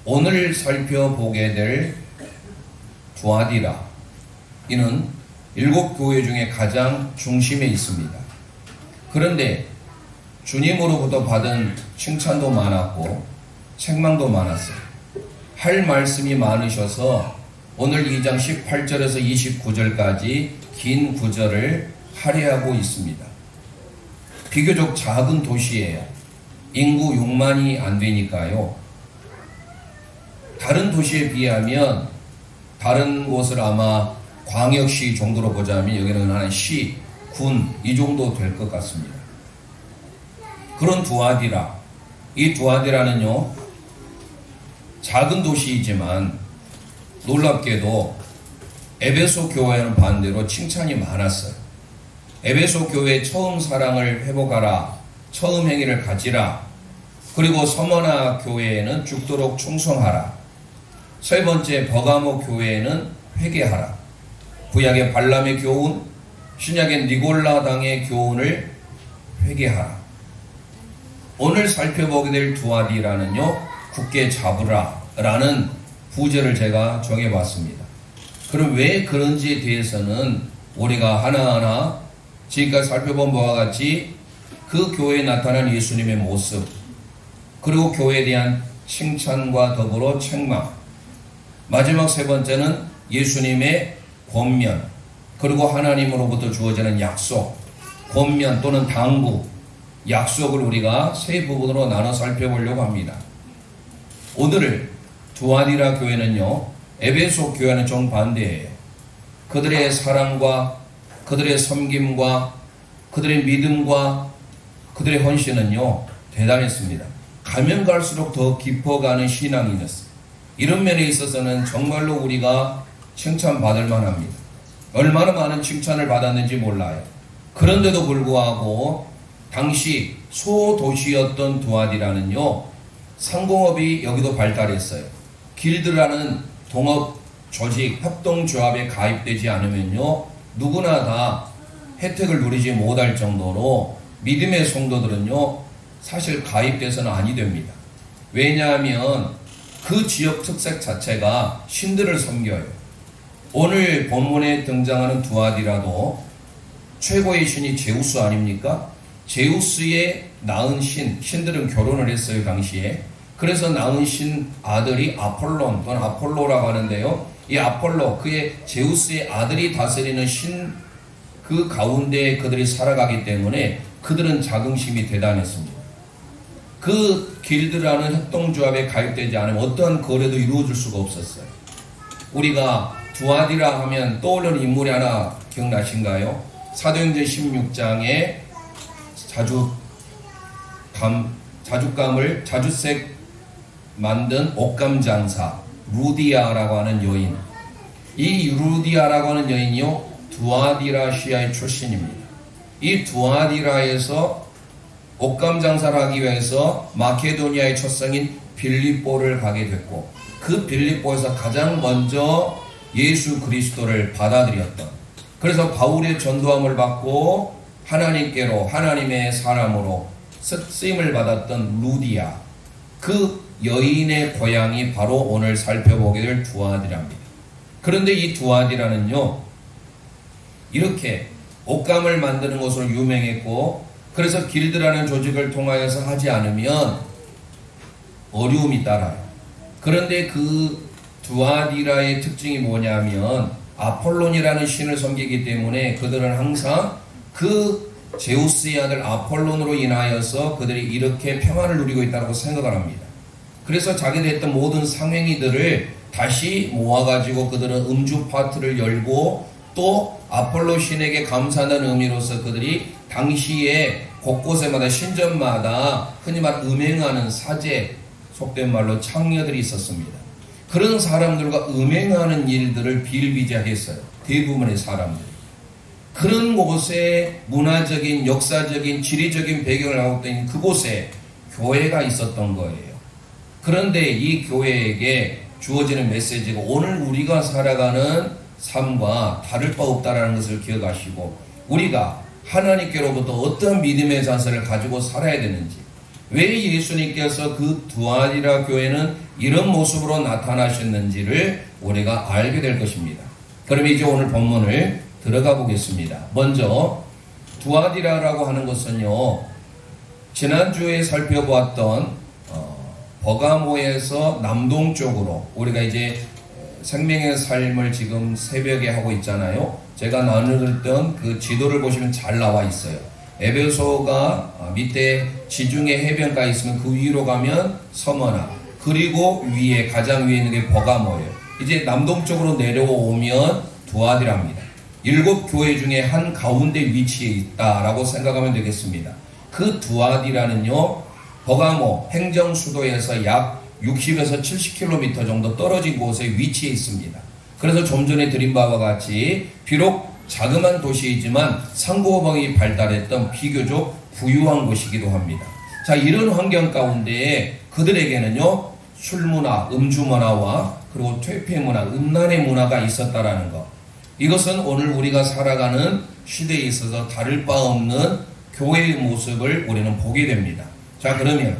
오늘 살펴보게 될 두아디라, 이는 7교회 중에 가장 중심에 있습니다. 그런데 주님으로부터 받은 칭찬도 많았고 책망도 많았어요. 할 말씀이 많으셔서 오늘 2장 18절에서 29절까지 긴 구절을 할애하고 있습니다. 비교적 작은 도시예요. 인구 6만이 안 되니까요. 다른 도시에 비하면, 다른 곳을 아마 광역시 정도로 보자면 여기는 한 시, 군 이 정도 될 것 같습니다. 그런 두아디라, 이 두아디라는요, 작은 도시이지만 놀랍게도 에베소 교회와는 반대로 칭찬이 많았어요. 에베소 교회 처음 사랑을 회복하라, 처음 행위를 가지라, 그리고 서머나 교회에는 죽도록 충성하라, 세 번째 버가모 교회에는 회개하라, 구약의 발람의 교훈, 신약의 니골라당의 교훈을 회개하라. 오늘 살펴보게 될 두아디라는요, 굳게 잡으라 라는 부제를 제가 정해봤습니다. 그럼 왜 그런지에 대해서는 우리가 하나하나 지금까지 살펴본 바와 같이 그 교회에 나타난 예수님의 모습, 그리고 교회에 대한 칭찬과 더불어 책망, 마지막 세 번째는 예수님의 권면, 그리고 하나님으로부터 주어지는 약속, 권면 또는 당부, 약속을 우리가 세 부분으로 나눠 살펴보려고 합니다. 오늘 두아디라 교회는요, 에베소 교회는 정반대예요. 그들의 사랑과 그들의 섬김과 그들의 믿음과 그들의 헌신은요, 대단했습니다. 가면 갈수록 더 깊어가는 신앙이었어요. 이런 면에 있어서는 정말로 우리가 칭찬받을 만합니다. 얼마나 많은 칭찬을 받았는지 몰라요. 그런데도 불구하고 당시 소도시였던 두아디라는요, 상공업이 여기도 발달했어요. 길드라는 동업 조직, 협동조합에 가입되지 않으면요, 누구나 다 혜택을 누리지 못할 정도로 믿음의 성도들은요, 사실 가입돼서는 아니 됩니다. 왜냐하면 그 지역 특색 자체가 신들을 섬겨요. 오늘 본문에 등장하는 두아디라도 최고의 신이 제우스 아닙니까? 제우스의 낳은 신들은 결혼을 했어요, 당시에. 그래서 낳은 신 아들이 아폴론 또는 아폴로라고 하는데요, 이 아폴로, 그의 제우스의 아들이 다스리는 신, 그 가운데 그들이 살아가기 때문에 그들은 자긍심이 대단했습니다. 그 길드라는 협동조합에 가입되지 않으면 어떠한 거래도 이루어질 수가 없었어요. 우리가 두아디라 하면 떠오르는 인물이 하나 기억나신가요? 사도행전 16장에 자주색 만든 옷감 장사 루디아라고 하는 여인, 이 루디아라고 하는 여인이요, 두아디라시아의 출신입니다. 이 두아디라에서 옷감 장사를 하기 위해서 마케도니아의 첫성인 빌립보를 가게 됐고, 그 빌립보에서 가장 먼저 예수 그리스도를 받아들였던, 그래서 바울의 전도함을 받고 하나님께로, 하나님의 사람으로 쓰임을 받았던 루디아, 그 여인의 고향이 바로 오늘 살펴보게 될 두아디라입니다. 그런데 이 두아디라는요, 이렇게 옷감을 만드는 것으로 유명했고, 그래서 길드라는 조직을 통하여서 하지 않으면 어려움이 따라요. 그런데 그 두아디라의 특징이 뭐냐면, 아폴론이라는 신을 섬기기 때문에 그들은 항상 그 제우스의 아들 아폴론으로 인하여서 그들이 이렇게 평안을 누리고 있다고 생각을 합니다. 그래서 자기들이 했던 모든 상행위들을 다시 모아가지고 그들은 음주 파티를 열고, 또 아폴로 신에게 감사하는 의미로서 그들이 당시에 곳곳에마다 신전마다 흔히 말 음행하는 사제, 속된 말로 창녀들이 있었습니다. 그런 사람들과 음행하는 일들을 비일비재했어요, 대부분의 사람들이. 그런 곳에 문화적인, 역사적인, 지리적인 배경을 갖고 있는 그곳에 교회가 있었던 거예요. 그런데 이 교회에게 주어지는 메시지가 오늘 우리가 살아가는 삶과 다를 바 없다는 것을 기억하시고, 우리가 하나님께로부터 어떤 믿음의 자세를 가지고 살아야 되는지, 왜 예수님께서 그 두아디라 교회는 이런 모습으로 나타나셨는지를 우리가 알게 될 것입니다. 그럼 이제 오늘 본문을 들어가 보겠습니다. 먼저 두아디라라고 하는 것은요, 지난주에 살펴보았던 버가모에서 남동쪽으로 우리가 이제 생명의 삶을 지금 새벽에 하고 있잖아요. 제가 나누던 그 지도를 보시면 잘 나와 있어요. 에베소가 밑에 지중해 해변가에 있으면 그 위로 가면 서머나, 그리고 위에 가장 위에 있는 게 버가모예요. 이제 남동쪽으로 내려오면 두아디라입니다. 7교회 중에 한 가운데 위치해 있다라고 생각하면 되겠습니다. 그 두아디라는요, 버가모 행정 수도에서 약 60에서 70km 정도 떨어진 곳에 위치해 있습니다. 그래서 좀 전에 드린 바와 같이 비록 자그마한 도시이지만 상고방이 발달했던 비교적 부유한 곳이기도 합니다. 자, 이런 환경 가운데 그들에게는요, 술문화, 음주문화와 그리고 퇴폐문화, 음란의 문화가 있었다라는 것. 이것은 오늘 우리가 살아가는 시대에 있어서 다를 바 없는 교회의 모습을 우리는 보게 됩니다. 자, 그러면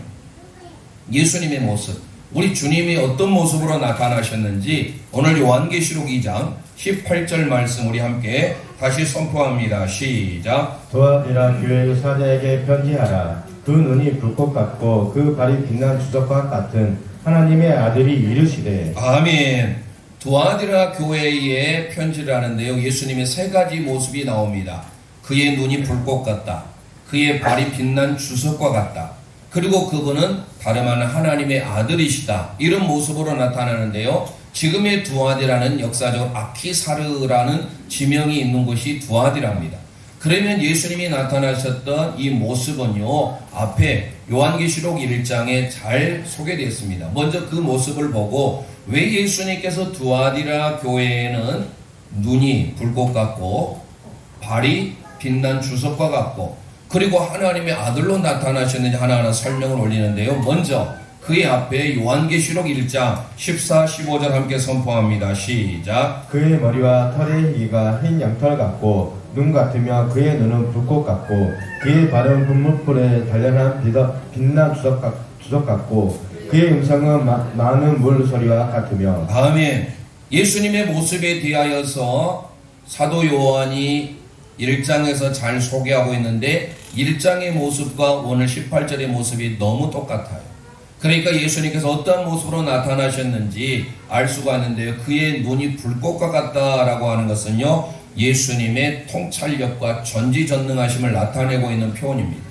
예수님의 모습, 우리 주님이 어떤 모습으로 나타나셨는지 오늘 요한계시록 2장 18절 말씀 우리 함께 다시 선포합니다. 시작. 두아디라 교회의 사자에게 편지하라. 그 눈이 불꽃 같고 그 발이 빛난 주석과 같은 하나님의 아들이 이르시되. 아멘. 두아디라 교회에 편지를 하는데요, 예수님의 세 가지 모습이 나옵니다. 그의 눈이 불꽃 같다, 그의 발이 빛난 주석과 같다, 그리고 그분은 다름 아닌 하나님의 아들이시다. 이런 모습으로 나타나는데요, 지금의 두아디라는 역사적으로 아키사르라는 지명이 있는 곳이 두아디랍니다. 그러면 예수님이 나타나셨던 이 모습은요, 앞에 요한계시록 1장에 잘 소개되었습니다. 먼저 그 모습을 보고 왜 예수님께서 두아디라 교회에는 눈이 불꽃 같고 발이 빛난 주석과 같고 그리고 하나님의 아들로 나타나셨는지 하나하나 설명을 올리는데요, 먼저 그의 앞에 요한계시록 1장 14, 15절 함께 선포합니다. 시작. 그의 머리와 털의 희가 흰 양털 같고 눈 같으며 그의 눈은 불꽃 같고 그의 발은 분무풀에 단련한 빛난 주석 같고 그의 음성은 많은 물소리와 같으며. 아멘. 예수님의 모습에 대하여서 사도 요한이 1장에서 잘 소개하고 있는데 1장의 모습과 오늘 18절의 모습이 너무 똑같아요. 그러니까 예수님께서 어떤 모습으로 나타나셨는지 알 수가 있는데요, 그의 눈이 불꽃과 같다라고 하는 것은요, 예수님의 통찰력과 전지전능하심을 나타내고 있는 표현입니다.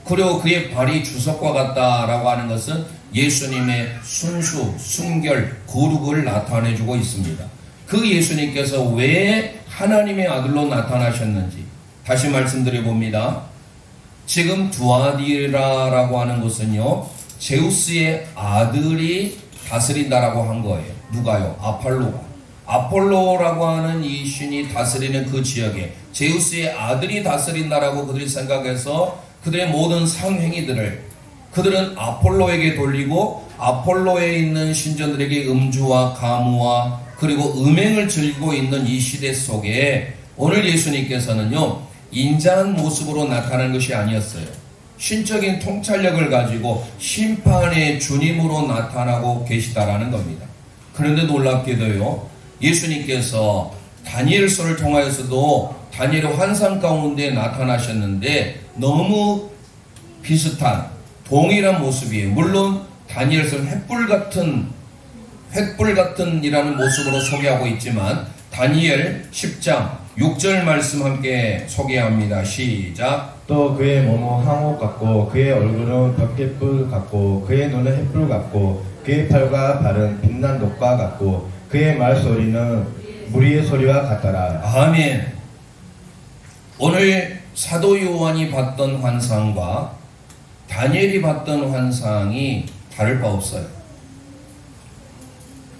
그리고 그의 발이 주석과 같다라고 하는 것은 예수님의 순수, 순결, 거룩을 나타내주고 있습니다. 그 예수님께서 왜 하나님의 아들로 나타나셨는지 다시 말씀드려 봅니다. 지금 두아디라라고 하는 것은요, 제우스의 아들이 다스린다라고 한 거예요. 누가요? 아폴로가. 아폴로라고 하는 이 신이 다스리는 그 지역에 제우스의 아들이 다스린다라고 그들이 생각해서 그들의 모든 상행위들을 그들은 아폴로에게 돌리고 아폴로에 있는 신전들에게 음주와 가무와 그리고 음행을 즐기고 있는 이 시대 속에 오늘 예수님께서는요, 인자한 모습으로 나타난 것이 아니었어요. 신적인 통찰력을 가지고 심판의 주님으로 나타나고 계시다라는 겁니다. 그런데 놀랍게도요, 예수님께서 다니엘서를 통하여서도 다니엘의 환상 가운데 나타나셨는데 너무 비슷한 동일한 모습이에요. 물론 다니엘서는 횃불 같은 이라는 모습으로 소개하고 있지만 다니엘 10장 6절 말씀 함께 소개합니다. 시작. 또 그의 몸은 황옥 같고 그의 얼굴은 벽돌 같고 그의 눈은 횃불 같고 그의 팔과 발은 빛난 녹과 같고 그의 말소리는 무리의 소리와 같더라. 아멘. 오늘 사도 요한이 봤던 환상과 다니엘이 봤던 환상이 다를 바 없어요.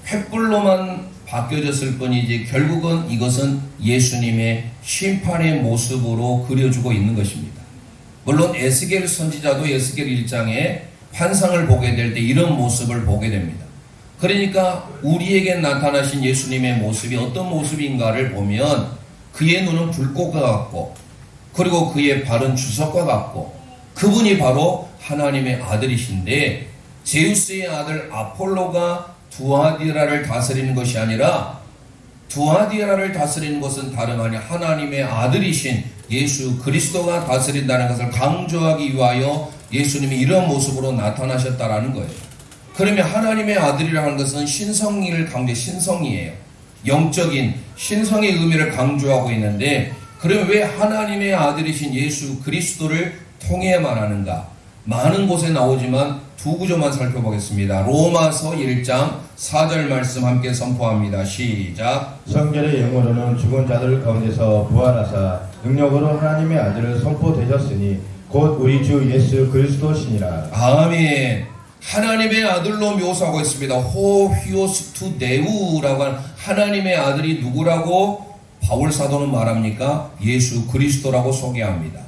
횃불로만 바뀌어졌을 뿐이지 결국은 이것은 예수님의 심판의 모습으로 그려주고 있는 것입니다. 물론 에스겔 선지자도 에스겔 1장에 환상을 보게 될 때 이런 모습을 보게 됩니다. 그러니까 우리에게 나타나신 예수님의 모습이 어떤 모습인가를 보면 그의 눈은 불꽃과 같고 그리고 그의 발은 주석과 같고 그분이 바로 하나님의 아들이신데 제우스의 아들 아폴로가 두아디라를 다스리는 것이 아니라 두아디라를 다스리는 것은 다름 아닌 하나님의 아들이신 예수 그리스도가 다스린다는 것을 강조하기 위하여 예수님이 이런 모습으로 나타나셨다라는 거예요. 그러면 하나님의 아들이라는 것은 신성을 신성이에요. 영적인 신성의 의미를 강조하고 있는데, 그러면 왜 하나님의 아들이신 예수 그리스도를 통해 말하는가? 많은 곳에 나오지만 두 구조만 살펴보겠습니다. 로마서 1장 4절 말씀 함께 선포합니다. 시작. 성결의 영으로는 죽은 자들 가운데서 부활하사 능력으로 하나님의 아들을 선포되셨으니 곧 우리 주 예수 그리스도시니라. 아멘. 하나님의 아들로 묘사하고 있습니다. 호휘오스투 네우라고 하는 하나님의 아들이 누구라고 바울 사도는 말합니까? 예수 그리스도라고 소개합니다.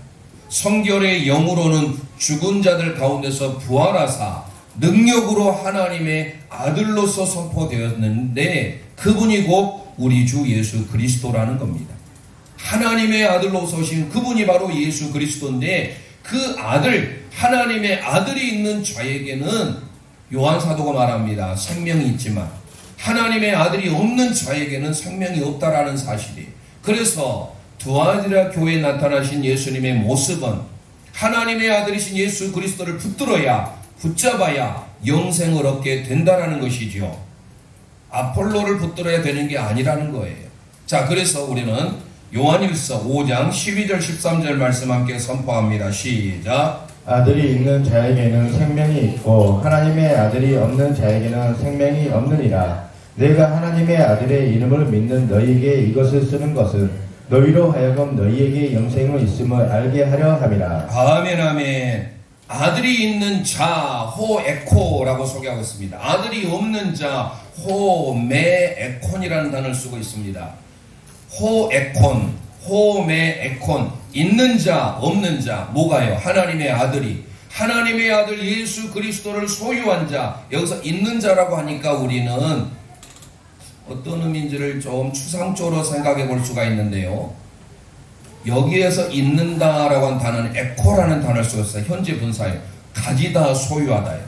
성결의 영으로는 죽은 자들 가운데서 부활하사 능력으로 하나님의 아들로서 선포되었는데, 그분이 곧 우리 주 예수 그리스도라는 겁니다. 하나님의 아들로서 오신 그분이 바로 예수 그리스도인데, 그 아들, 하나님의 아들이 있는 자에게는 요한 사도가 말합니다. 생명이 있지만 하나님의 아들이 없는 자에게는 생명이 없다라는 사실이에요. 그래서 두아디라 교회에 나타나신 예수님의 모습은 하나님의 아들이신 예수 그리스도를 붙잡아야 영생을 얻게 된다는 것이죠. 아폴로를 붙들어야 되는 게 아니라는 거예요. 자, 그래서 우리는 요한일서 5장 12절 13절 말씀 함께 선포합니다. 시작. 아들이 있는 자에게는 생명이 있고 하나님의 아들이 없는 자에게는 생명이 없느니라. 내가 하나님의 아들의 이름을 믿는 너희에게 이것을 쓰는 것은 너희로 하여금 너희에게 영생이 있음을 알게 하려 함이라. 아멘 아멘. 아들이 있는 자 호에코라고 소개하고 있습니다. 아들이 없는 자 호메에콘이라는 단어를 쓰고 있습니다. 호에콘, 호메에콘, 있는 자, 없는 자, 뭐가요? 하나님의 아들이, 하나님의 아들 예수 그리스도를 소유한 자, 여기서 있는 자라고 하니까 우리는 어떤 의미인지를 좀 추상적으로 생각해 볼 수가 있는데요. 여기에서 있는다라고 하는 단어는 에코라는 단어를 쓰고 있어요. 현재 분사예요. 가지다, 소유하다예요.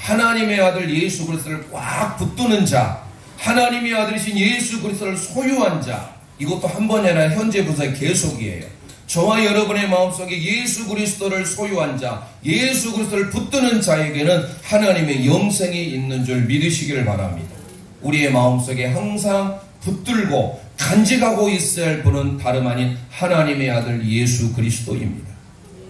하나님의 아들 예수 그리스도를 꽉 붙드는 자, 하나님의 아들이신 예수 그리스도를 소유한 자, 이것도 한 번이 아니라 현재 분사의 계속이에요. 저와 여러분의 마음속에 예수 그리스도를 소유한 자, 예수 그리스도를 붙드는 자에게는 하나님의 영생이 있는 줄 믿으시기를 바랍니다. 우리의 마음속에 항상 붙들고 간직하고 있어야 할 분은 다름 아닌 하나님의 아들 예수 그리스도입니다.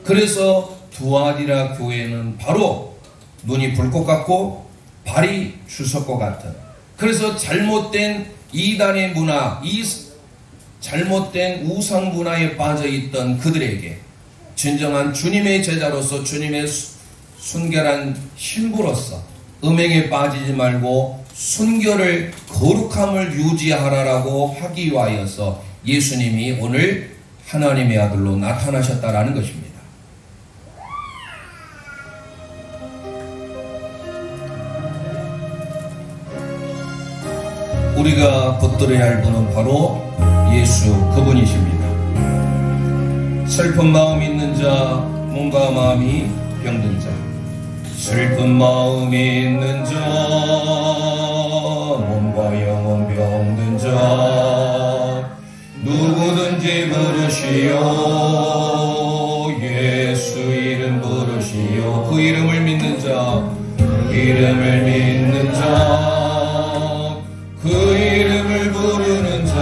그래서 두아디라 교회는 바로 눈이 불꽃 같고 발이 주석과 같은, 그래서 잘못된 이단의 문화, 이 잘못된 우상 문화에 빠져있던 그들에게 진정한 주님의 제자로서, 주님의 순결한 신부로서 음행에 빠지지 말고 순결을, 거룩함을 유지하라라고 하기 위하여서 예수님이 오늘 하나님의 아들로 나타나셨다라는 것입니다. 우리가 붙들어야 할 분은 바로 예수 그분이십니다. 슬픈 마음 있는 자, 몸과 마음이 병든 자, 슬픈 마음이 있는 자, 몸과 영혼 병든 자, 누구든지 부르시오. 예수 이름 부르시오. 그 이름을 믿는 자, 이름을 믿는 자, 그 이름을 부르는 자,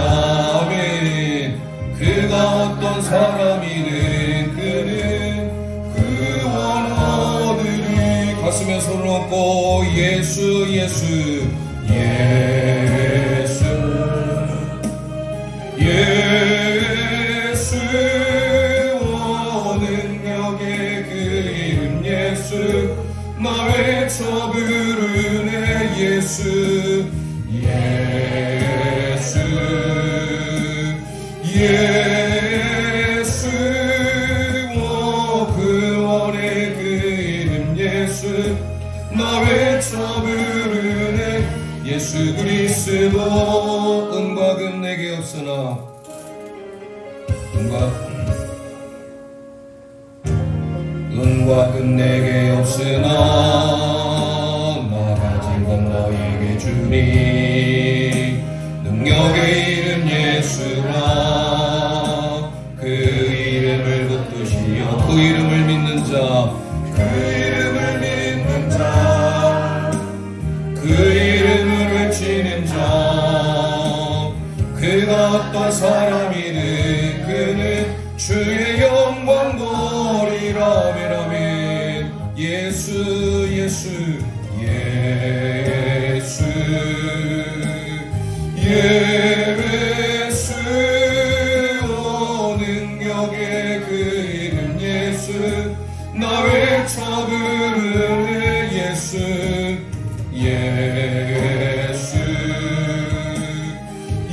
아멘. 그가 어떤 사람이든 그는 그 원하들이 가슴에 손을 얹고 예수 예수 예수 예수 능력의 그 이름 예수 나 외쳐 부르네 예수 예수 예수 구원의 그 이름 예수 나 외쳐 부르네 예수 그리스도. 은과 금 내게 없으나 은과 금 내게 없으나 주님 능력의 이름 예수라 그 이름을 붙드시어 그 이름을 믿는 자 그 이름을 믿는 자 그 이름을 외치는 자 그가 어떤 사람이든 그는 주의 영광 보리라. 아멘. 예수 예수 예수 예수 오 능력의 그 이름 예수 나 외쳐 부르네 예수 예수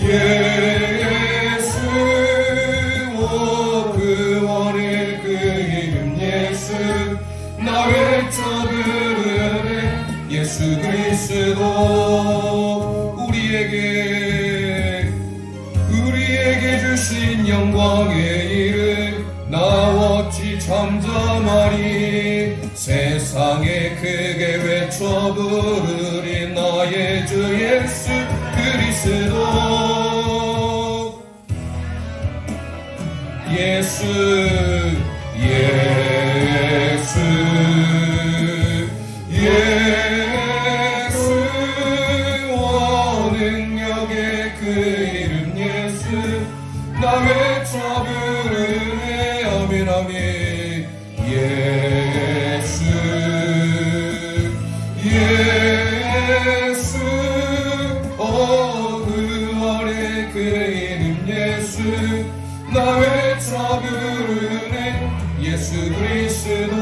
예수 오 구원의 그 이름 예수 나 외쳐 부르네 예수 그리스도 우리에게 주신 영광의 이름 나 어찌 잠잠하리 세상에 크게 외쳐 부르리 나의 주 예수 그리스도 예수 예수 예수 오 능력의 그 이름 예수 나 외쳐 부르네. 아멘 아멘. 예수 예수 오 구원의 그 이름 예수 나 외쳐 부르네 예수 그리스도.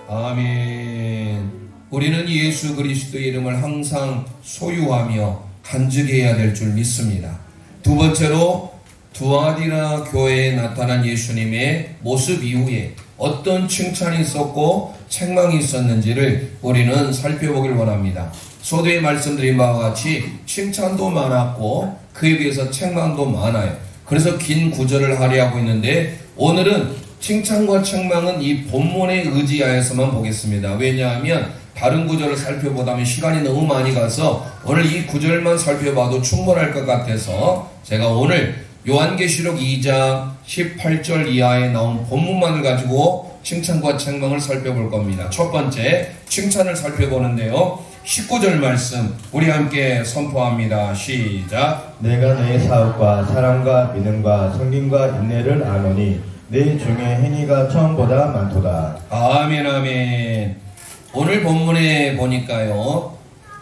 아멘. 우리는 예수 그리스도의 이름을 항상 소유하며 간직해야 될 줄 믿습니다. 두 번째로 두아디라 교회에 나타난 예수님의 모습 이후에 어떤 칭찬이 있었고 책망이 있었는지를 우리는 살펴보길 원합니다. 소도에 말씀드린 바와 같이 칭찬도 많았고 그에 비해서 책망도 많아요. 그래서 긴 구절을 할애하고 있는데 오늘은 칭찬과 책망은 이 본문에 의지하여서만 보겠습니다. 왜냐하면 다른 구절을 살펴보다면 시간이 너무 많이 가서 오늘 이 구절만 살펴봐도 충분할 것 같아서 제가 오늘 요한계시록 2장 18절 이하에 나온 본문만을 가지고 칭찬과 책망을 살펴볼 겁니다. 첫 번째 칭찬을 살펴보는데요. 19절 말씀 우리 함께 선포합니다. 시작. 내가 내 사업과 사랑과 믿음과 섬김과 인내를 아노니 내 중에 행위가 처음보다 많도다. 아멘 아멘. 오늘 본문에 보니까요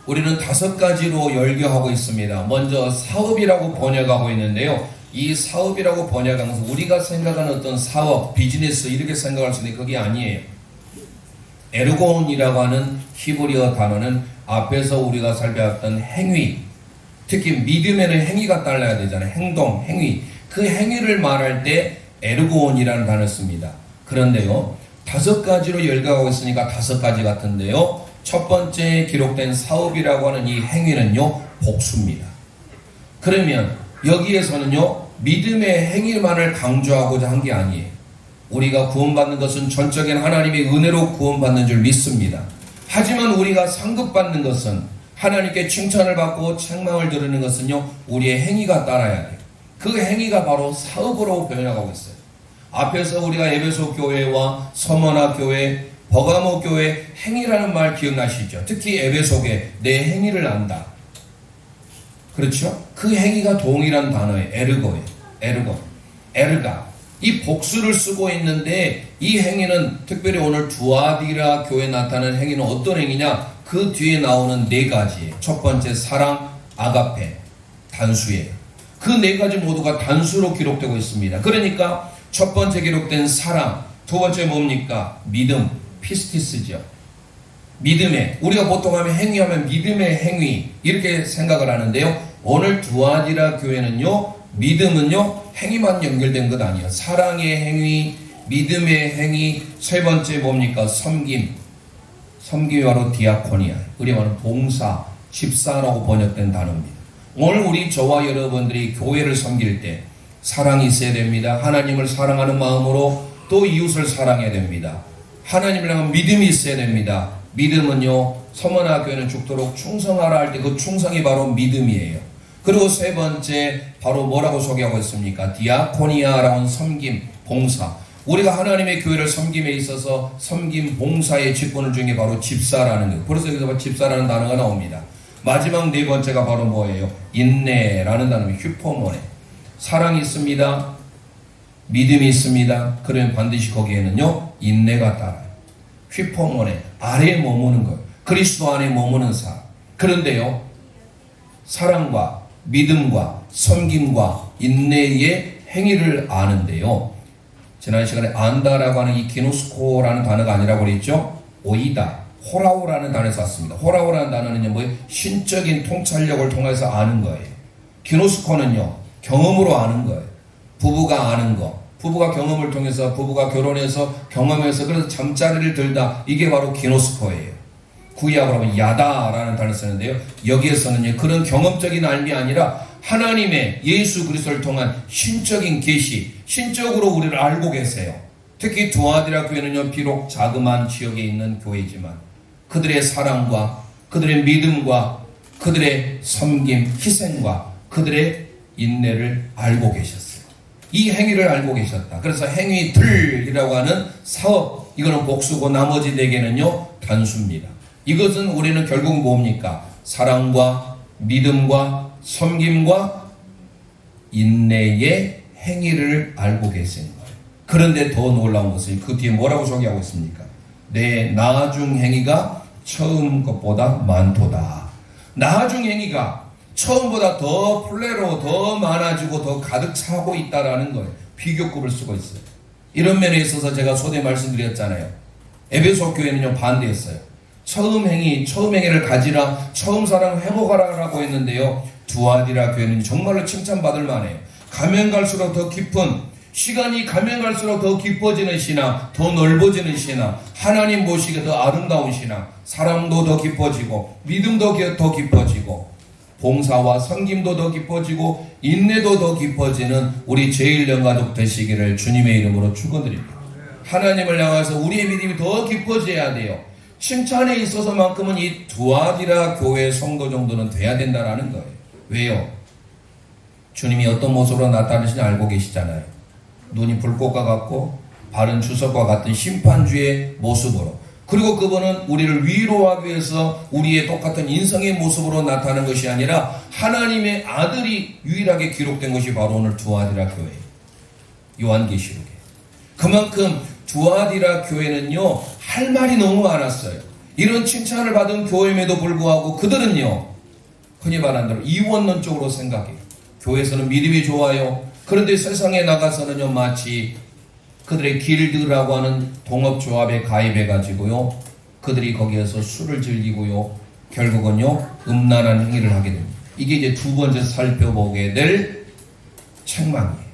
우리는 5가지로 열교하고 있습니다. 먼저 사업이라고 번역하고 있는데요. 이 사업이라고 번역하면서 우리가 생각하는 어떤 사업, 비즈니스 이렇게 생각할 수 있는데 그게 아니에요. 에르고온이라고 하는 히브리어 단어는 앞에서 우리가 살펴봤던 행위, 특히 믿음에는 행위가 따라야 되잖아요. 행동, 행위. 그 행위를 말할 때 에르고온이라는 단어를 씁니다. 그런데요 5가지로 열거하고 있으니까 5가지 같은데요. 첫 번째 기록된 사업이라고 하는 이 행위는요 복수입니다. 그러면 여기에서는요 믿음의 행위만을 강조하고자 한 게 아니에요. 우리가 구원받는 것은 전적인 하나님의 은혜로 구원받는 줄 믿습니다. 하지만 우리가 상급받는 것은 하나님께 칭찬을 받고 책망을 들으는 것은요 우리의 행위가 따라야 돼요. 그 행위가 바로 사업으로 변해가고 있어요. 앞에서 우리가 에베소 교회와 서머나 교회, 버가모 교회 행위라는 말 기억나시죠? 특히 에베소에 내 행위를 안다. 그렇죠? 그 행위가 동일한 단어예요. 에르고예요. 에르가. 이 복수를 쓰고 있는데 이 행위는 특별히 오늘 두아디라 교회에 나타나는 행위는 어떤 행위냐? 그 뒤에 나오는 4가지예요. 첫 번째 사랑, 아가페, 단수예요. 그 4가지 모두가 단수로 기록되고 있습니다. 그러니까 첫 번째 기록된 사랑, 두 번째 뭡니까? 믿음, 피스티스죠. 믿음의, 우리가 보통 하면 행위하면 믿음의 행위 이렇게 생각을 하는데요. 오늘 두아디라 교회는요 믿음은요 행위만 연결된 것 아니에요. 사랑의 행위, 믿음의 행위, 세 번째 뭡니까? 섬김이 바로 디아코니아, 우리 말은 봉사, 집사라고 번역된 단어입니다. 오늘 우리 저와 여러분들이 교회를 섬길 때 사랑이 있어야 됩니다. 하나님을 사랑하는 마음으로 또 이웃을 사랑해야 됩니다. 하나님을 향한 믿음이 있어야 됩니다. 믿음은요 서머나 교회는 죽도록 충성하라 할 때 그 충성이 바로 믿음이에요. 그리고 세 번째 바로 뭐라고 소개하고 있습니까? 디아코니아라고 하는 섬김, 봉사. 우리가 하나님의 교회를 섬김에 있어서 섬김 봉사의 직분을 주는 게 바로 집사라는 거예요. 그래서 여기서 집사라는 단어가 나옵니다. 마지막 네 번째가 바로 뭐예요? 인내라는 단어입니다. 휴포모네. 사랑이 있습니다. 믿음이 있습니다. 그러면 반드시 거기에는요 인내가 따라요. 휴포모네. 아래에 머무는 거예요. 그리스도 안에 머무는 사람. 그런데요 사랑과 믿음과 섬김과 인내의 행위를 아는데요. 지난 시간에 안다라고 하는 이 기노스코라는 단어가 아니라고 그랬죠. 오이다, 호라오라는 단어에서 왔습니다. 호라오라는 단어는요, 뭐 신적인 통찰력을 통해서 아는 거예요. 기노스코는요, 경험으로 아는 거예요. 부부가 아는 거, 부부가 경험을 통해서 부부가 결혼해서 경험해서 그래서 잠자리를 들다 이게 바로 기노스코예요. 구약으로 하면 야다라는 단어를 쓰는데요. 여기에서는요, 그런 경험적인 알미 아니라 하나님의 예수 그리스도를 통한 신적인 계시, 신적으로 우리를 알고 계세요. 특히 두아디라 교회는요, 비록 자그마한 지역에 있는 교회지만 그들의 사랑과 그들의 믿음과 그들의 섬김, 희생과 그들의 인내를 알고 계셨어요. 이 행위를 알고 계셨다. 그래서 행위들이라고 하는 사업, 이거는 복수고 나머지 4개는요, 단수입니다. 이것은 우리는 결국 뭡니까? 사랑과 믿음과 섬김과 인내의 행위를 알고 계시는 거예요. 그런데 더 놀라운 것은 그 뒤에 뭐라고 소개하고 있습니까? 내 나중 행위가 처음 것보다 많도다. 나중 행위가 처음보다 더 플레로 더 많아지고 더 가득 차고 있다라는 거예요. 비교급을 쓰고 있어요. 이런 면에 있어서 제가 소대 말씀드렸잖아요. 에베소 교회는요 반대했어요. 처음 행위를 가지라, 처음 사랑 회복하라라고 했는데요. 두아디라 교회는 정말로 칭찬받을 만해요. 가면 갈수록 더 깊은, 시간이 가면 갈수록 더 깊어지는 신앙, 더 넓어지는 신앙, 하나님 보시기에 더 아름다운 신앙, 사랑도 더 깊어지고, 믿음도 더 깊어지고, 봉사와 섬김도 더 깊어지고, 인내도 더 깊어지는 우리 제1영가족 되시기를 주님의 이름으로 축원드립니다. 하나님을 향해서 우리의 믿음이 더 깊어져야 돼요. 칭찬에 있어서만큼은 이 두아디라 교회 성도 정도는 돼야 된다는 거예요. 왜요? 주님이 어떤 모습으로 나타나시는지 알고 계시잖아요. 눈이 불꽃과 같고 발은 주석과 같은 심판주의 모습으로, 그리고 그분은 우리를 위로하기 위해서 우리의 똑같은 인성의 모습으로 나타나는 것이 아니라 하나님의 아들이 유일하게 기록된 것이 바로 오늘 두아디라 교회예요. 요한계시록에. 그만큼 두아디라 교회는요 할 말이 너무 많았어요. 이런 칭찬을 받은 교회임에도 불구하고 그들은요 흔히 말하는 대로 이원론적으로 생각해요. 교회에서는 믿음이 좋아요. 그런데 세상에 나가서는요 마치 그들의 길드라고 하는 동업조합에 가입해가지고요 그들이 거기에서 술을 즐기고요 결국은요 음란한 행위를 하게 됩니다. 이게 이제 두 번째 살펴보게 될 책망이에요.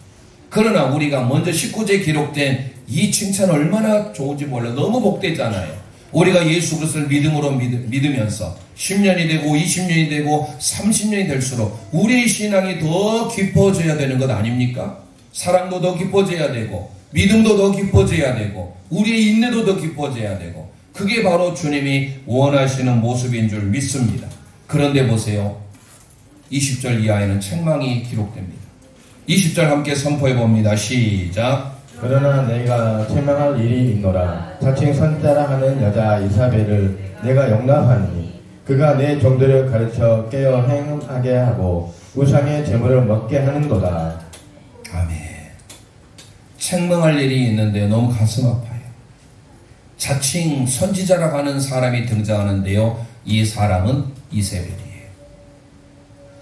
그러나 우리가 먼저 19제에 기록된 이 칭찬 얼마나 좋은지 몰라. 너무 복되잖아요. 우리가 예수 그리스도를 믿음으로 믿으면서 10년이 되고 20년이 되고 30년이 될수록 우리의 신앙이 더 깊어져야 되는 것 아닙니까? 사랑도 더 깊어져야 되고 믿음도 더 깊어져야 되고 우리의 인내도 더 깊어져야 되고 그게 바로 주님이 원하시는 모습인 줄 믿습니다. 그런데 보세요. 20절 이하에는 책망이 기록됩니다. 20절 함께 선포해 봅니다. 시작. 그러나 내가 책망할 일이 있노라. 자칭 선자라 하는 여자 이사벨을 내가 용납하니 그가 내 종들을 가르쳐 깨어 행하게 하고 우상의 제물을 먹게 하는도다. 아멘. 책망할 일이 있는데 너무 가슴 아파요. 자칭 선지자라고 하는 사람이 등장하는데요. 이 사람은 이세벨이에요.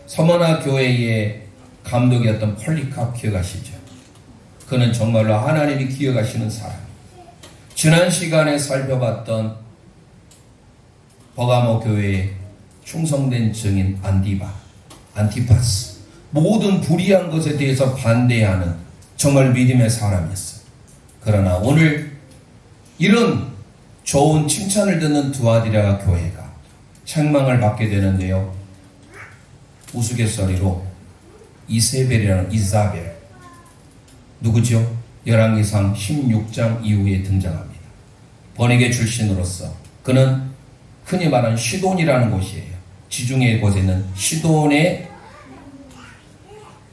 서머나 교회의 감독이었던 폴리캅 기억하시죠? 그는 정말로 하나님이 기억하시는 사람. 지난 시간에 살펴봤던 버가모 교회의 충성된 증인 안티파스, 모든 불의한 것에 대해서 반대하는 정말 믿음의 사람이었어요. 그러나 오늘 이런 좋은 칭찬을 듣는 두아디라 교회가 책망을 받게 되는데요. 우스갯소리로 이세벨이라는 이사벨, 누구죠? 열왕기상 16장 이후에 등장합니다. 번역의 출신으로서 그는 흔히 말하는 시돈이라는 곳이에요. 지중해 곳에 있는 시돈의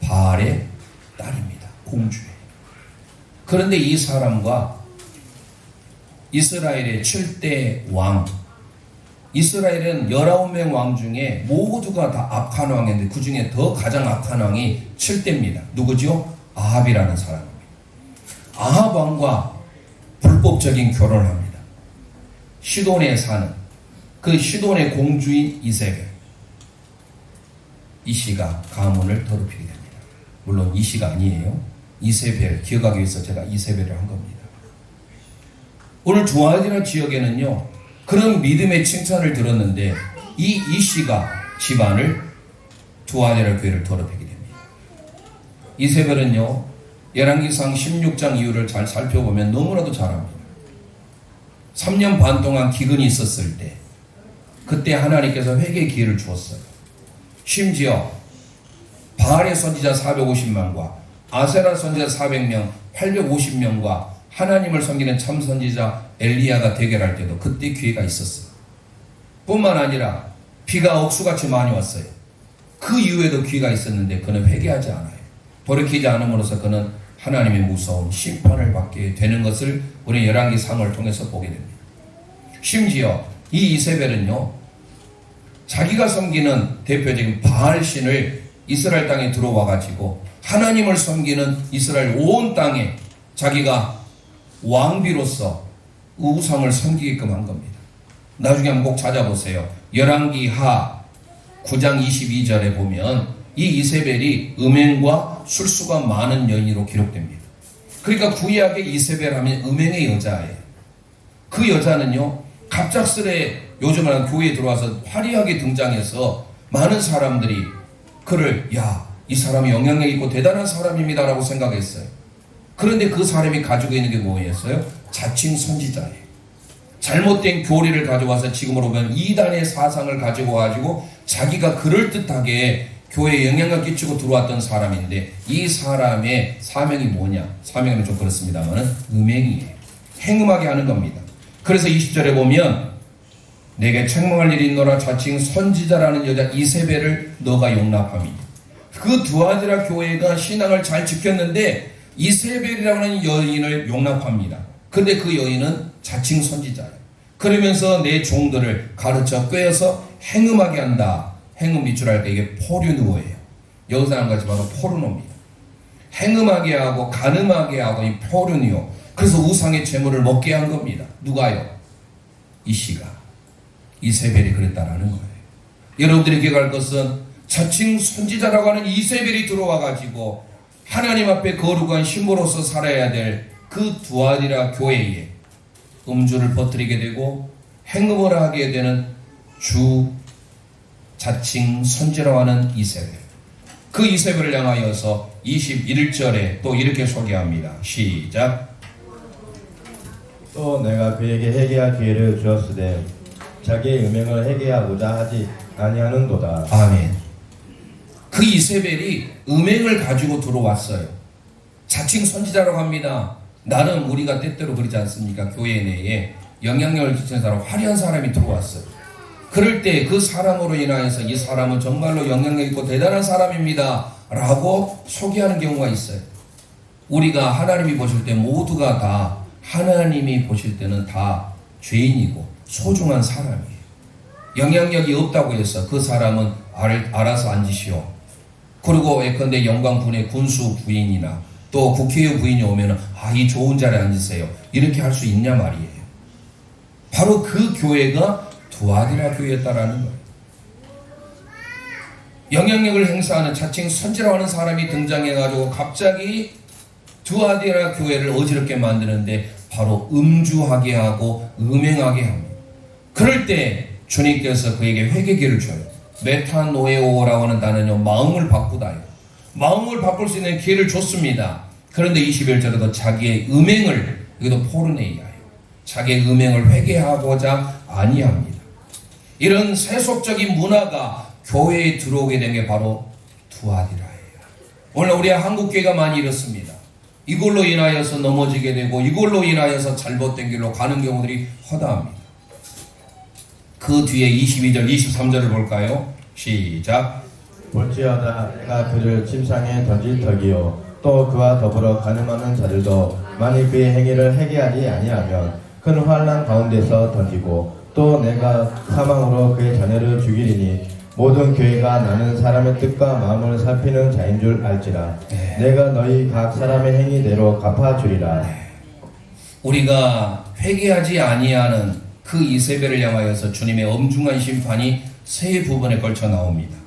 바알의 딸입니다. 공주예요. 그런데 이 사람과 이스라엘의 7대 왕, 이스라엘은 19명 왕 중에 모두가 다 악한 왕인데 그 중에 더 가장 악한 왕이 7대입니다. 누구죠? 아합이라는 사람입니다. 아합 왕과 불법적인 결혼을 합니다. 시돈에 사는 그 시돈의 공주인 이세벨. 이 씨가 가문을 더럽히게 됩니다. 물론 이 씨가 아니에요. 이세벨, 기억하기 위해서 제가 이세벨을 한 겁니다. 오늘 두아디라 지역에는요, 그런 믿음의 칭찬을 들었는데 이 씨가 집안을 두아디라 교회를 더럽히게 됩니다. 이세벨은요, 열왕기상 16장 이후를 잘 살펴보면 너무나도 잘합니다. 3년 반 동안 기근이 있었을 때 그때 하나님께서 회개의 기회를 주었어요. 심지어 바알의 선지자 450만과 아세라 선지자 400명, 850명과 하나님을 섬기는 참 선지자 엘리야가 대결할 때도 그때 기회가 있었어요. 뿐만 아니라 비가 억수같이 많이 왔어요. 그 이후에도 기회가 있었는데 그는 회개하지 않아요. 돌이키지 않음으로써 그는 하나님의 무서운 심판을 받게 되는 것을 우리 열왕기상을 통해서 보게 됩니다. 심지어 이 이세벨은요, 자기가 섬기는 대표적인 바알 신을 이스라엘 땅에 들어와 가지고 하나님을 섬기는 이스라엘 온 땅에 자기가 왕비로서 우상을 섬기게끔 한 겁니다. 나중에 한번 꼭 찾아보세요. 열왕기하 9장 22절에 보면 이 이세벨이 음행과 술수가 많은 여인으로 기록됩니다. 그러니까 구약의 이세벨 하면 음행의 여자예요. 그 여자는요, 갑작스레 요즘 은 교회에 들어와서 화려하게 등장해서 많은 사람들이 그를, 야, 이 사람이 영향력 있고 대단한 사람입니다 라고 생각했어요. 그런데 그 사람이 가지고 있는 게 뭐였어요? 자칭 선지자예요. 잘못된 교리를 가져와서 지금으로 보면 이단의 사상을 가지고 자기가 그럴듯하게 교회에 영향을 끼치고 들어왔던 사람인데 이 사람의 사명이 뭐냐? 사명은 좀 그렇습니다만 음행이에요. 행음하게 하는 겁니다. 그래서 20절에 보면 내게 책망할 일이 있노라 자칭 선지자라는 여자 이세벨을 너가 용납함이니. 그 두아디라 교회가 신앙을 잘 지켰는데 이세벨이라는 여인을 용납합니다. 그런데 그 여인은 자칭 선지자예요. 그러면서 내 종들을 가르쳐 꿰어서 행음하게 한다. 행음 밑줄 때 이게 포르누어예요. 여기서 한 가지 바로 포르노입니다. 행음하게 하고 간음하게 하고 이 포르누어. 그래서 우상의 재물을 먹게 한 겁니다. 누가요? 이 씨가. 이세벨이 그랬다라는 거예요. 여러분들이 기억할 것은 자칭 선지자라고 하는 이세벨이 들어와 가지고 하나님 앞에 거룩한 신부로서 살아야 될 그 두아디라 교회에 음주를 퍼뜨리게 되고 행음을 하게 되는 주 자칭 선지라고 하는 이세벨. 그 이세벨을 향하여서 21절에 또 이렇게 소개합니다. 시작. 또 내가 그에게 회개할 기회를 주었으되 자기의 음행을 회개하고자 하지 아니하는도다. 아멘. 그 이세벨이 음행을 가지고 들어왔어요. 자칭 선지자라고 합니다. 나름 우리가 때때로 그러지 않습니까? 교회 내에 영향력을 끼치는 사람, 화려한 사람이 들어왔어요. 그럴 때 그 사람으로 인하여서 이 사람은 정말로 영향력 있고 대단한 사람입니다 라고 소개하는 경우가 있어요. 우리가 하나님이 보실 때 모두가 다 하나님이 보실 때는 다 죄인이고 소중한 사람이에요. 영향력이 없다고 해서 그 사람은 알아서 앉으시오. 그리고 예컨대 영광군의 군수 부인이나 또 국회의원 부인이 오면 이 좋은 자리에 앉으세요. 이렇게 할 수 있냐 말이에요. 바로 그 교회가 두아디라 교회였다라는 거예요. 영향력을 행사하는 자칭 선지라고 하는 사람이 등장해가지고 갑자기 두아디라 교회를 어지럽게 만드는데 바로 음주하게 하고 음행하게 합니다. 그럴 때 주님께서 그에게 회개기를 줘요. 메타노에오라고 하는 단어는요, 마음을 바꾸다요. 마음을 바꿀 수 있는 기회를 줬습니다. 그런데 21절에도 자기의 음행을, 여기도 포르네이아예요. 자기의 음행을 회개하고자 아니합니다. 이런 세속적인 문화가 교회에 들어오게 된 게 바로 두아디라예요. 오늘 우리 한국교회가 많이 이렇습니다. 이걸로 인하여서 넘어지게 되고 이걸로 인하여서 잘못된 길로 가는 경우들이 허다합니다. 그 뒤에 22절, 23절을 볼까요? 시작. 볼지어다 내가 그를 침상에 던질 터기요 또 그와 더불어 가늠하는 자들도 만일 그의 행위를 회개하지 아니하면 큰 환난 가운데서 던지고 또 내가 사망으로 그의 자녀를 죽이리니 모든 교회가 나는 사람의 뜻과 마음을 살피는 자인 줄 알지라. 내가 너희 각 사람의 행위대로 갚아주리라. 우리가 회개하지 아니하는 그 이세벨을 향하여서 주님의 엄중한 심판이 세 부분에 걸쳐 나옵니다.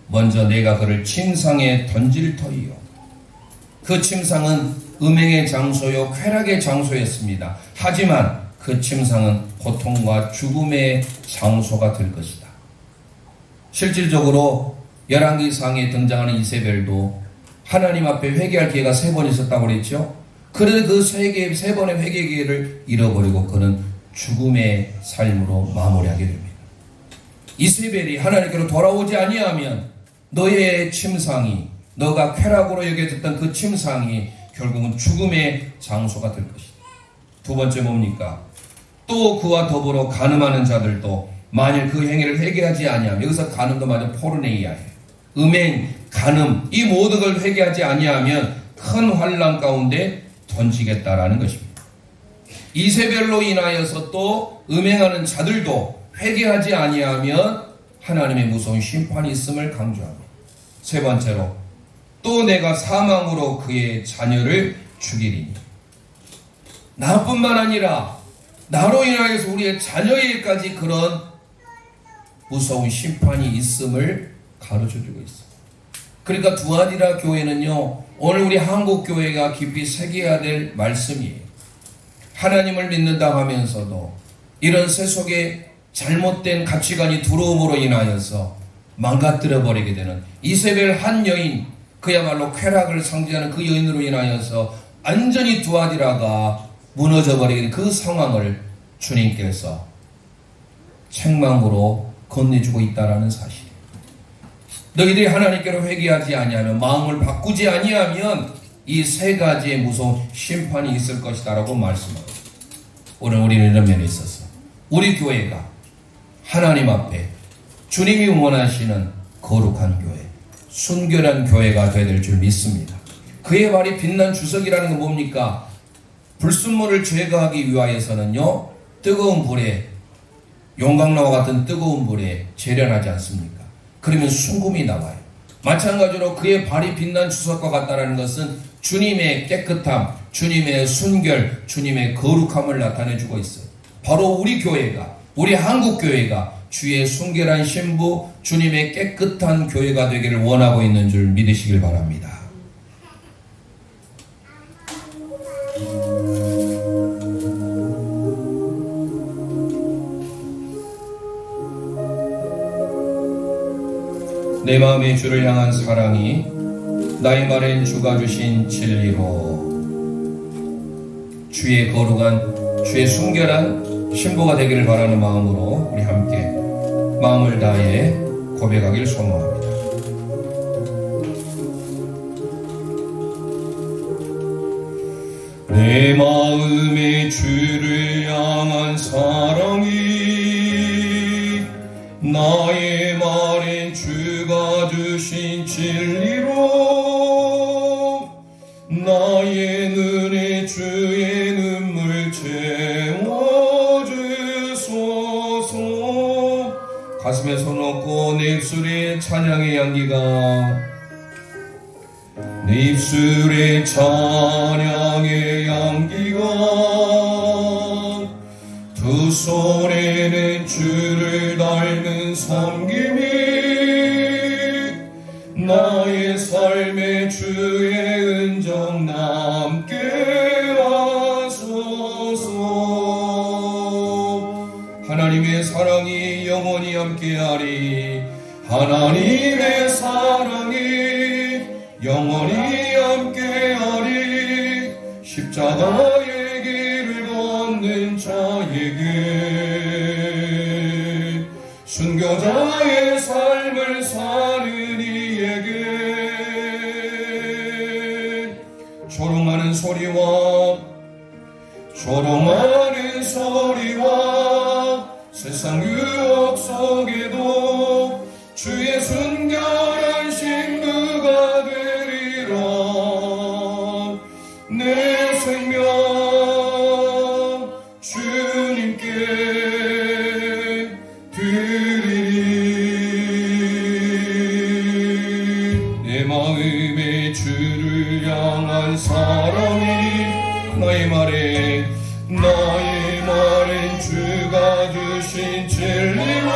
먼저 내가 그를 침상에 던질 터이요. 그 침상은 음행의 장소요 쾌락의 장소였습니다. 하지만 그 침상은 고통과 죽음의 장소가 될 것이다. 실질적으로 열왕기상에 등장하는 이세벨도 하나님 앞에 회개할 기회가 3번 있었다고 그랬죠. 그런데 그 세 번의 회개 기회를 잃어버리고 그는 죽음의 삶으로 마무리하게 됩니다. 이세벨이 하나님께로 돌아오지 아니하면 너의 침상이, 너가 쾌락으로 여겨졌던 그 침상이 결국은 죽음의 장소가 될 것이다. 두 번째 뭡니까? 또 그와 더불어 간음하는 자들도 만일 그 행위를 회개하지 아니하면, 여기서 간음도 말은 포르네이아예요. 음행, 간음, 이 모든 걸 회개하지 아니하면 큰 환난 가운데 던지겠다라는 것입니다. 이세벨로 인하여서 또 음행하는 자들도 회개하지 아니하면 하나님의 무서운 심판이 있음을 강조합니다. 세 번째로 또 내가 사망으로 그의 자녀를 죽이리니, 나뿐만 아니라 나로 인하여서 우리의 자녀에게까지 그런 무서운 심판이 있음을 가르쳐주고 있습니다. 그러니까 두아디라 교회는요, 오늘 우리 한국 교회가 깊이 새겨야 될 말씀이에요. 하나님을 믿는다 하면서도 이런 세속에 잘못된 가치관이 들어옴으로 인하여서 망가뜨려 버리게 되는 이세벨 한 여인, 그야말로 쾌락을 상징하는 그 여인으로 인하여서 완전히 두아디라가 무너져 버리게 된 그 상황을 주님께서 책망으로 건네주고 있다라는 사실. 너희들이 하나님께로 회개하지 아니하면, 마음을 바꾸지 아니하면 이 세 가지의 무서운 심판이 있을 것이다라고 말씀합니다. 오늘 우리는 이런 면에 있어서 우리 교회가 하나님 앞에 주님이 원하시는 거룩한 교회, 순결한 교회가 되어야 될 줄 믿습니다. 그의 발이 빛난 주석이라는 건 뭡니까? 불순물을 제거하기 위하여서는요, 뜨거운 불에, 용광로와 같은 뜨거운 불에 재련하지 않습니까? 그러면 순금이 나와요. 마찬가지로 그의 발이 빛난 주석과 같다라는 것은 주님의 깨끗함, 주님의 순결, 주님의 거룩함을 나타내주고 있어요. 바로 우리 교회가, 우리 한국 교회가 주의 순결한 신부, 주님의 깨끗한 교회가 되기를 원하고 있는 줄 믿으시길 바랍니다. 내 마음의 주를 향한 사랑이 나의 말엔 주가 주신 진리로 주의 거룩한, 주의 순결한 신부가 되기를 바라는 마음으로 우리 함께 마음을 다해 고백하길 소망합니다. 내 마음의 주를 향한 사랑이 나의 말엔 주가 주신 진리로 나의 눈에 주의 눈물 채워주소서. 가슴에 손 얹고 내 입술에 찬양의 향기가, 내 입술에 찬양의 향기가, 두 손에는 주를 닮은 섬김이 나의 삶에 주의 은정 남게 하소서. 하나님의 사랑이 영원히 함께하리. 하나님의 사랑이 영원히 함께하리. 십자가의 길을 걷는 자에게, 순교자의 삶을 사는 이에게, 조롱하는 소리와 세상 유혹 속에도 주의 순결한 신부가 되리라. 내 생명 주님께 드리리. 내 마음에 주를 향한 사랑이 나의 말엔 주가 주신 진리와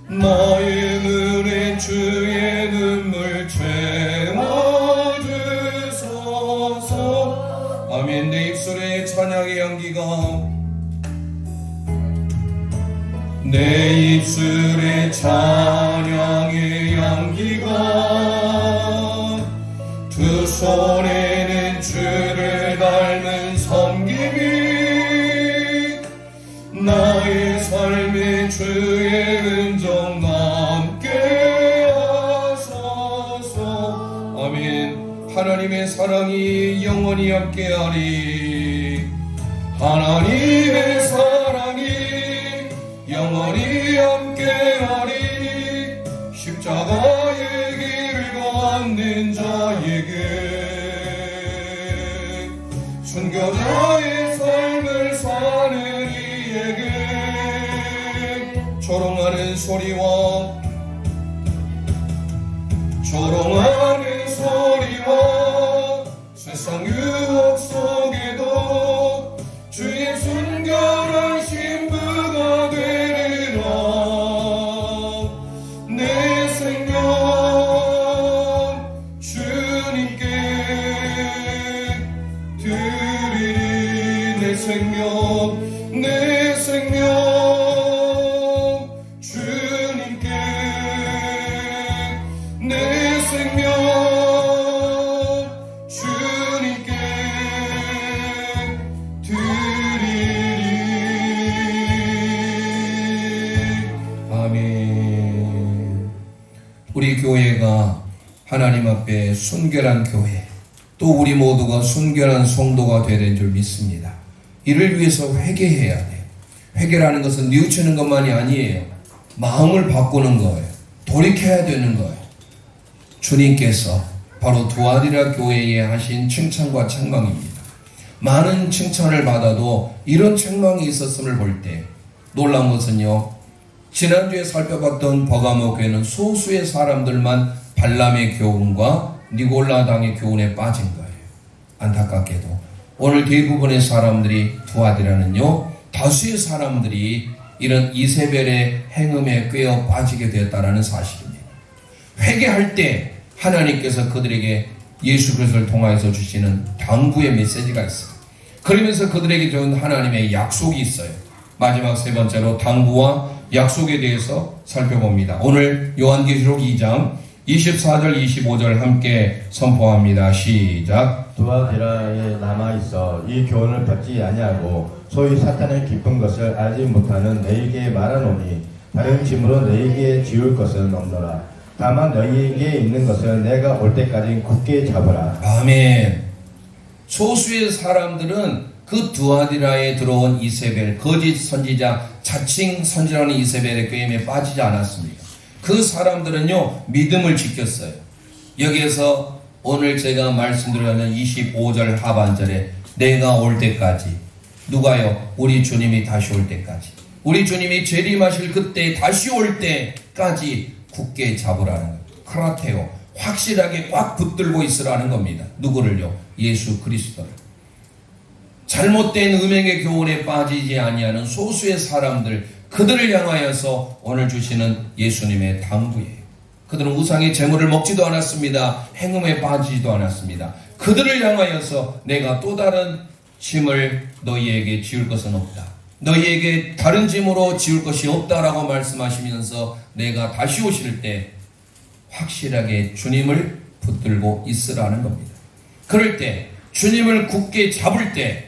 나의 눈엔 주의 눈물 채워주소서. 아멘. 내 입술에 찬양의 향기가 내 입술에 찬양의 향기가 두 손에는 주를 닮은 섬김이 나의 삶에 주의 은정 남게 하소서. 아멘. 하나님의 사랑이 영원히 함께하리. 하나님의 사랑이 영원히 함께하리. 십자가의 길을 걷는 자에게 순교자의 삶을 사는 이에게 조롱하는 소리와 세상 유혹 속에도 주의 순결한 신부가 되리라. 내 생명 주님께 드리리. 내 생명 주님께 내 생명 주님께 드리리. 아멘. 우리 교회가 하나님 앞에 순결한 교회, 또 우리 모두가 순결한 성도가 되야 되는 줄 믿습니다. 이를 위해서 회개해야 돼요. 회개라는 것은 뉘우치는 것만이 아니에요. 마음을 바꾸는 거예요. 돌이켜야 되는 거예요. 주님께서 바로 두아디라 교회에 하신 칭찬과 책망입니다. 많은 칭찬을 받아도 이런 책망이 있었음을 볼 때 놀라운 것은요, 지난주에 살펴봤던 버가모 교회는 소수의 사람들만 발람의 교훈과 니골라당의 교훈에 빠진 거예요. 안타깝게도 오늘 대부분의 사람들이 두아디라는요, 다수의 사람들이 이런 이세벨의 행음에 꿰어 빠지게 되었다는 사실입니다. 회개할 때 하나님께서 그들에게 예수 그리스도를 통하여서 주시는 당부의 메시지가 있어요. 그러면서 그들에게 준 하나님의 약속이 있어요. 마지막 세 번째로 당부와 약속에 대해서 살펴봅니다. 오늘 요한계시록 2장 24절 25절 함께 선포합니다. 시작. 두아디라에 남아있어 이 교훈을 받지 아니하고 소위 사탄의 깊은 것을 알지 못하는 너희에게 말하노니 다른 짐으로 너희에게 지울 것은 없노라. 다만 너희에게 있는 것을 내가 올 때까지 굳게 잡으라. 아멘. 소수의 사람들은 그 두아디라에 들어온 이세벨, 거짓 선지자, 자칭 선지자라는 이세벨의 꾀임에 빠지지 않았습니다. 그 사람들은요, 믿음을 지켰어요. 여기에서 오늘 제가 말씀드리는 25절 하반절에 내가 올 때까지, 누가요? 우리 주님이 다시 올 때까지, 우리 주님이 재림하실 그때 다시 올 때까지 굳게 잡으라는 거예요. 크라테오, 확실하게 꽉 붙들고 있으라는 겁니다. 누구를요? 예수 그리스도를. 잘못된 음행의 교훈에 빠지지 아니하는 소수의 사람들, 그들을 향하여서 오늘 주시는 예수님의 당부예요. 그들은 우상의 재물을 먹지도 않았습니다. 행음에 빠지지도 않았습니다. 그들을 향하여서 내가 또 다른 짐을 너희에게 지울 것은 없다. 너희에게 다른 짐으로 지울 것이 없다라고 말씀하시면서 내가 다시 오실 때 확실하게 주님을 붙들고 있으라는 겁니다. 그럴 때 주님을 굳게 잡을 때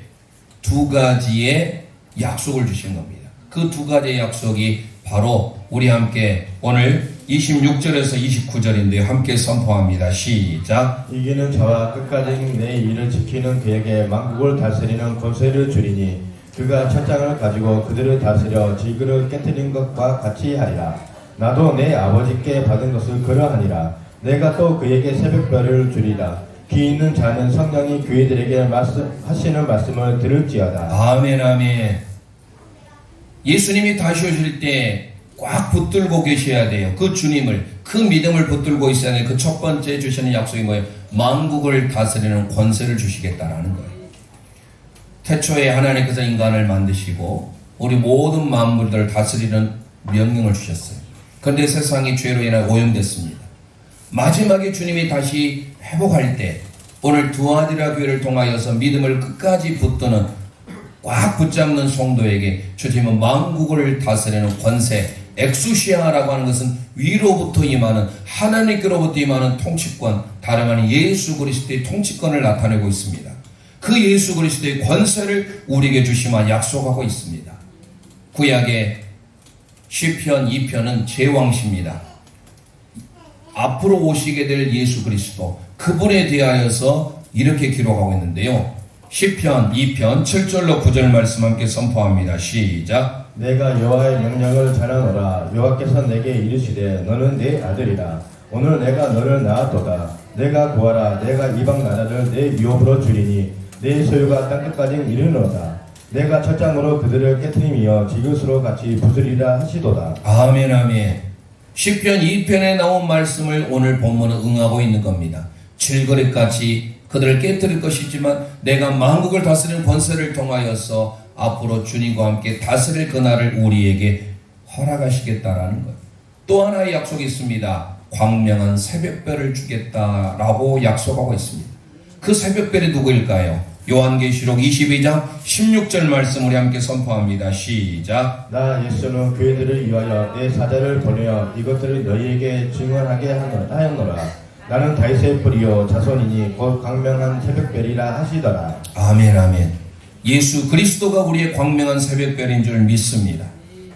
두 가지의 약속을 주신 겁니다. 그 두 가지의 약속이 바로 우리 함께 오늘 26절에서 29절인데요. 함께 선포합니다. 시작. 이기는 자와 끝까지 내 일을 지키는 그에게 만국을 다스리는 권세를 주리니 그가 첫장을 가지고 그들을 다스려 질그릇 깨뜨린 것과 같이 하리라. 나도 내 아버지께 받은 것을 그러하니라. 내가 또 그에게 새벽별을 주리라. 귀 있는 자는 성령이 교회들에게 하시는 말씀을 들을지어다. 아멘, 아멘. 예수님이 다시 오실 때 꽉 붙들고 계셔야 돼요. 그 주님을, 그 믿음을 붙들고 있어야 돼요. 그 첫 번째 주시는 약속이 뭐예요? 만국을 다스리는 권세를 주시겠다라는 거예요. 태초에 하나님께서 인간을 만드시고 우리 모든 만물들을 다스리는 명령을 주셨어요. 그런데 세상이 죄로 인해 오염됐습니다. 마지막에 주님이 다시 회복할 때 오늘 두아디라 교회를 통하여서 믿음을 끝까지 붙드는 꽉 붙잡는 성도에게 주님은 만국을 다스리는 권세, 엑수시아라고 하는 것은 위로부터 임하는, 하나님께로부터 임하는 통치권, 다름 아닌 예수 그리스도의 통치권을 나타내고 있습니다. 그 예수 그리스도의 권세를 우리에게 주시마 약속하고 있습니다. 구약의 시편 2편은 제왕시입니다. 앞으로 오시게 될 예수 그리스도, 그분에 대하여서 이렇게 기록하고 있는데요. 시편 2편 7절로 9절 말씀 함께 선포합니다. 시작. 내가 여호와의 명령을 잘하노라. 여호와께서 내게 이르시되 너는 내 아들이라. 오늘 내가 너를 낳았도다. 내가 구하라. 내가 이방 나라를 내 유업으로 주리니 내 소유가 땅끝까지 이르노다. 내가 첫장으로 그들을 깨트리며 지긋으로 같이 부수리라 하시도다. 아멘, 아멘. 시편 2편에 나온 말씀을 오늘 본문은 응하고 있는 겁니다. 질그릇같이 그들을 깨뜨릴 것이지만 내가 만국을 다스리는 권세를 통하여서 앞으로 주님과 함께 다스릴 그날을 우리에게 허락하시겠다라는 것. 또 하나의 약속이 있습니다. 광명한 새벽별을 주겠다라고 약속하고 있습니다. 그 새벽별이 누구일까요? 요한계시록 22장 16절 말씀 우리 함께 선포합니다. 시작. 나 예수는 교회들을 위하여 내 사자를 보내어 이것들을 너희에게 증언하게 하였노라. 나는 다윗의 뿌리요 자손이니 곧 광명한 새벽별이라 하시더라. 아멘, 아멘. 예수 그리스도가 우리의 광명한 새벽별인 줄 믿습니다.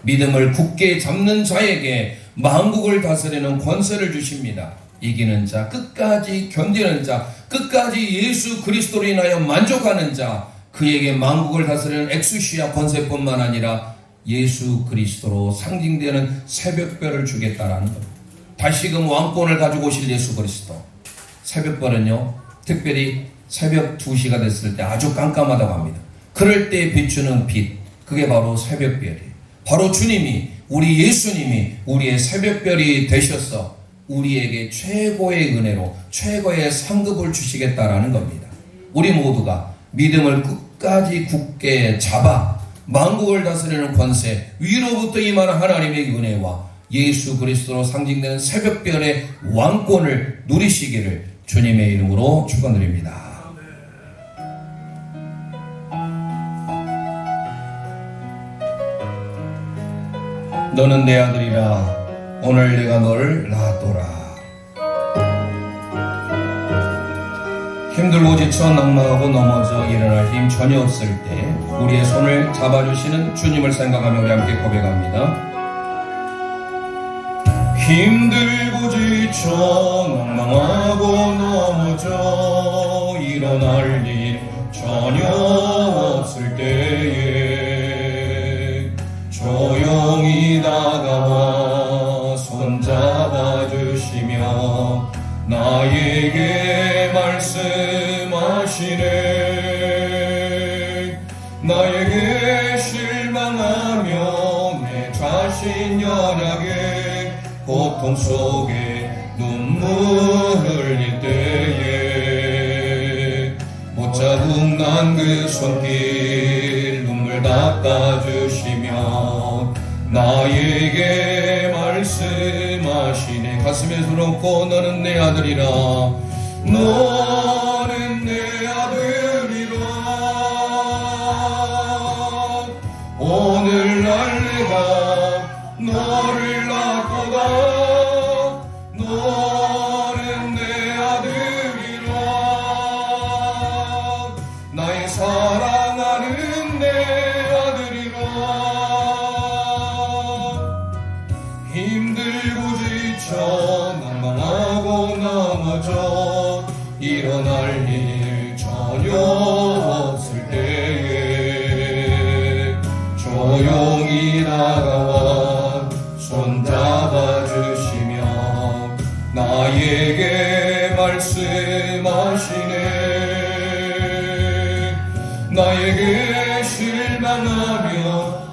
믿음을 굳게 잡는 자에게 만국을 다스리는 권세를 주십니다. 이기는 자, 끝까지 견디는 자, 끝까지 예수 그리스도로 인하여 만족하는 자, 그에게 만국을 다스리는 엑수시아 권세뿐만 아니라 예수 그리스도로 상징되는 새벽별을 주겠다라는 겁니다. 다시금 왕권을 가지고 오실 예수 그리스도. 새벽별은요, 특별히 새벽 2시가 됐을 때 아주 깜깜하다고 합니다. 그럴 때 비추는 빛, 그게 바로 새벽별이에요. 바로 주님이, 우리 예수님이 우리의 새벽별이 되셔서 우리에게 최고의 은혜로 최고의 상급을 주시겠다라는 겁니다. 우리 모두가 믿음을 끝까지 굳게 잡아 만국을 다스리는 권세, 위로부터 임하는 하나님의 은혜와 예수 그리스도로 상징되는 새벽별의 왕권을 누리시기를 주님의 이름으로 축원드립니다. 너는 내 아들이라. 오늘 내가 너를 낳았도라. 힘들고 지쳐 낙망하고 넘어져 일어날 힘 전혀 없을 때 우리의 손을 잡아주시는 주님을 생각하며 우리 함께 고백합니다. 힘들고 지쳐 낙망하고 넘어져 일어날 일 전혀 없을 때에 조용히 다가와 손잡아주시며 나에게 말씀하시네. 나에게 실망하며 내 자신 연약해 고통 속에 눈물 흘릴 때에 못 잡은 난 그 손길 눈물 닦아주시며 나에게 말씀하시네. 가슴에 손 얹고 너는 내 아들이라. 너는 내 아들이라. 오늘날 내가 너를 낳고다. 너는 내 아들이라. 나의 사랑하는 내 아들이라. 힘들고 지쳐 낙망하고 넘어져 일어날 일 전혀 없을 때에 다가와 손잡아 주시며 나에게 말씀하시네. 나에게 실망하며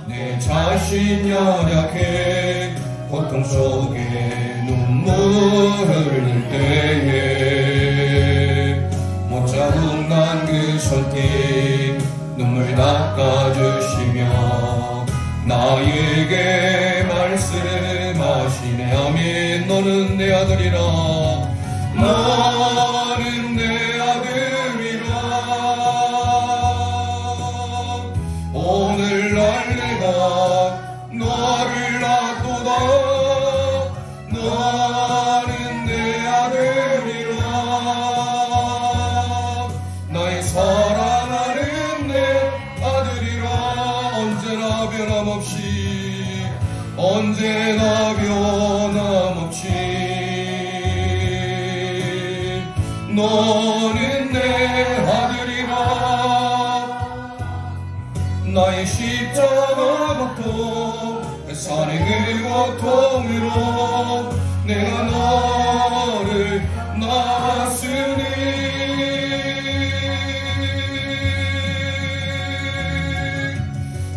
내 자신 연약해 고통 속에 눈물 흘릴 때에 못 잡은 난 그 손길 눈물 닦아주시며 나에게 말씀하시네. 아멘. 너는 내 아들이라 너는 내 아들이라 오늘날 내가 너를 낳도다 너는 내 아들이라 나의 사랑하는 내 아들이라 언제나 변함없이 너는 내 아들이라 나의 십자가 고통 산의 그 고통으로 내가 너를 낳았으니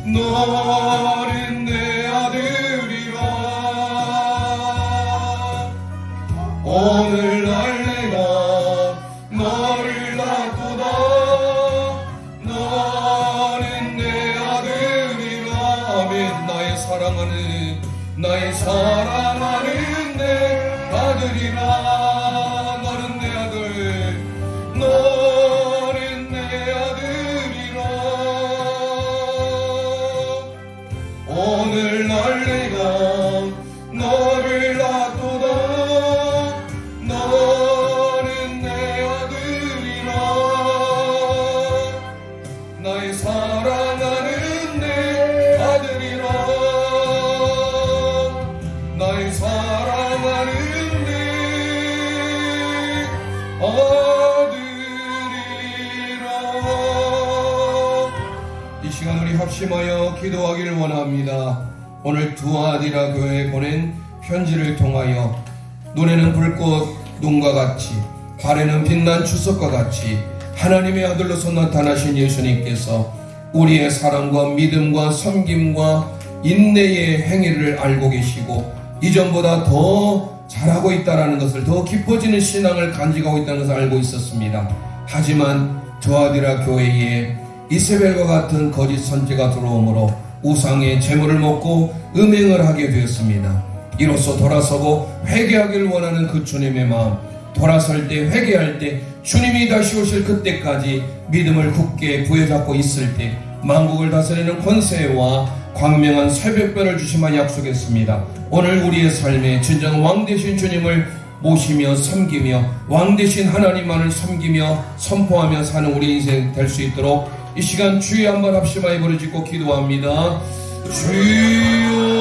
너는 내 아들이라 오늘날 내가 너를 낳도다 너는 내 아들이라. 아멘. 나의 사랑하는 내 아들이라 너는 내 아들 너는 내 아들이라 오늘날 내가 너를 낳도다 너는 내 아들이라 나의 사랑하는 내 아들이라 나의 사랑하는 내 아들이라. 이 시간 우리 합심하여 기도하기를 원합니다. 오늘 두아디라 교회에 보낸 편지를 통하여 눈에는 불꽃 눈과 같이 발에는 빛난 주석과 같이 하나님의 아들로서 나타나신 예수님께서 우리의 사랑과 믿음과 섬김과 인내의 행위를 알고 계시고 이전보다 더 잘하고 있다는 것을 더 깊어지는 신앙을 간직하고 있다는 것을 알고 있었습니다. 하지만 두아디라 교회에 이세벨과 같은 거짓 선지가 들어오므로 우상의 재물을 먹고 음행을 하게 되었습니다. 이로써 돌아서고 회개하기를 원하는 그 주님의 마음, 돌아설 때 회개할 때 주님이 다시 오실 그때까지 믿음을 굳게 부여잡고 있을 때 만국을 다스리는 권세와 광명한 새벽별을 주시마 약속했습니다. 오늘 우리의 삶에 진정 왕 되신 주님을 모시며 섬기며 왕 되신 하나님만을 섬기며 선포하며 사는 우리 인생 될 수 있도록 이 시간 주여 한번 합심하여 부르짖고 기도합니다. 주여